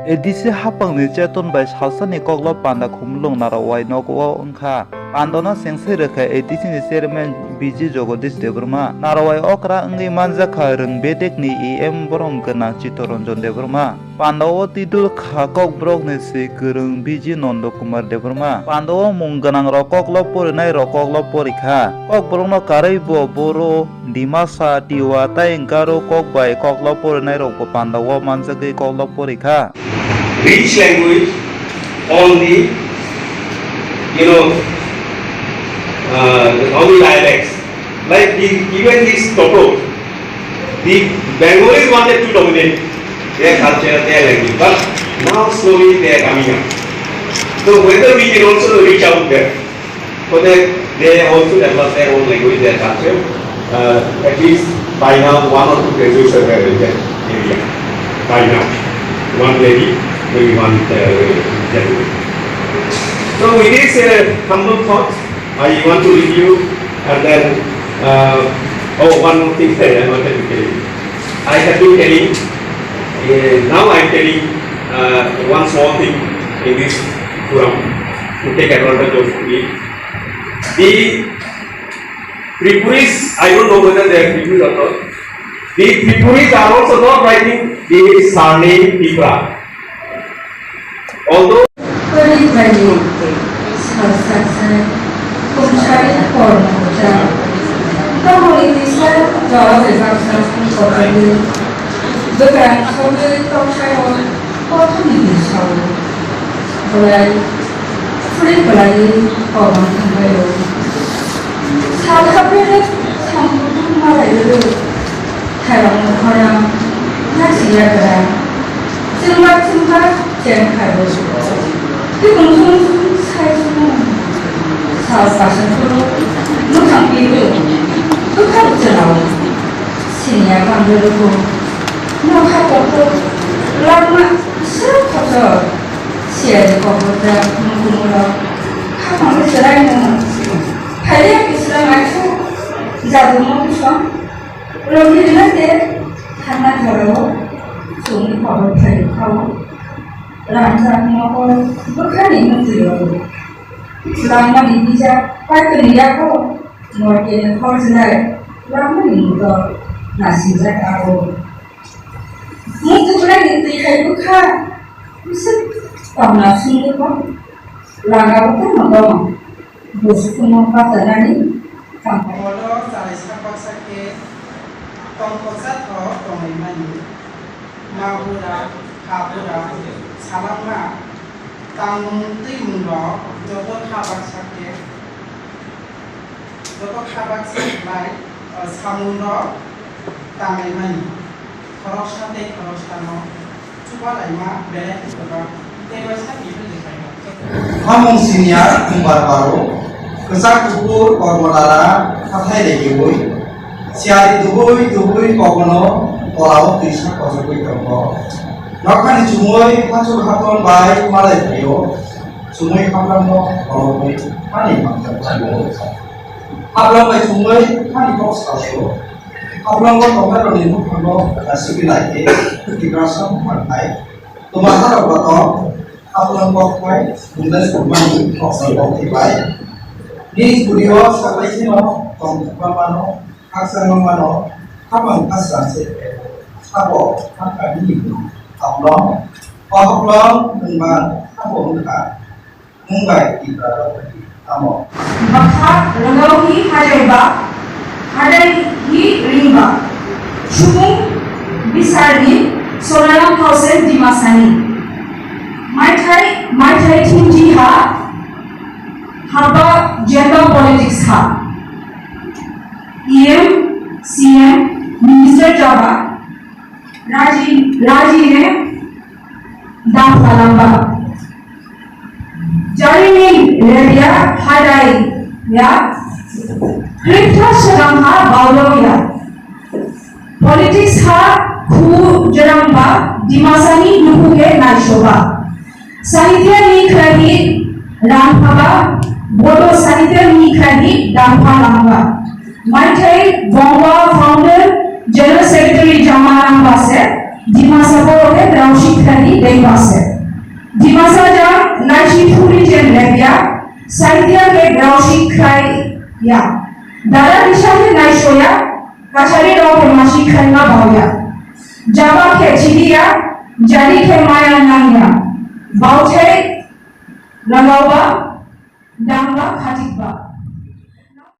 TTAADC haphang ni cheton by salsa ni koklop Panda Khumulwng naruiwai nogo ungkha. Panda no chengsai rwkha TTAADC ni chairman Jagadish Debbarma naruiwai okra ungui manjakha rwng bedek ni borom gwnang cheton Debbarma. Panda o tidul kha kok brok ni si kwrwng Nando Kumar Debbarma. Panda o mung gwnang rok koklop porinai rok koklop porikha. Kok brok no karui bo boro dimasa tiwa tai garo kok by koklop porinai rok Panda o manjagui koklop porikha. Rich language, all the, all the dialects. Like even this koklop, the Bengalis wanted to dominate their culture, their language, but now slowly they are coming up. So whether we can also reach out there, so that they also develop their own language, their culture. At least by now, 1 or 2 graduates are there in that area. By now, one lady. Maybe one gentleman. So with this humble thought, I want to review and then one more thing that I wanted to tell you. I have been telling, now I am telling one small thing in this forum to take advantage of it. The Tripuris, I don't know whether they are Tripuris or not. The Tripuris are also not writing the surname Tripura. Although Hamung senior kembar baru, kesak kubur kormolara, katai legiwui, siari dubui kokono, kolau tisha kosokui kombo. Rwkha ni chumui pasur haton bai malai payo, chumui haplong no koromui hani mangkal payo. Haplong bai chumui hani box payo. Haplong ko tongkat ronimu kono nasibi lagi, dikrasa mantai. Tumasa roboto haplong ko bai bunda kurban kosa ko bai. Ni studio sampai sini tongkat mano, aksan mano, haplong asan se. Abo akan ini haplong dengan ungkha munggai kita amo. Bakha rwkha hadai ringba Khumulwng bisarni solanam kausen dimasani mai thai haba gender politics ha CM minister jaba raji ne Debbarma Jaringan Area Hadai ya Kripta Sedangha Baulo ya Politics ha Khu Jaramba Dimasani Nuhuge Naishoba Sanitya Nikhrahi Ramphaba Bodo Sanitya Nikhrahi Dampha Lamba Maitai Bongwa Founder General Secretary Jamarang Base Dimasa boroke raushik khani bengase. Dimasa jang nashi thuri jen lebya saidia ke raushik khai ya. Dara dishahe naishoya kachari roke mashi khai ma bauya. Jaba ke chidiya jari ke maya nangya. Bauthe Rangauba Dangba Khatikba.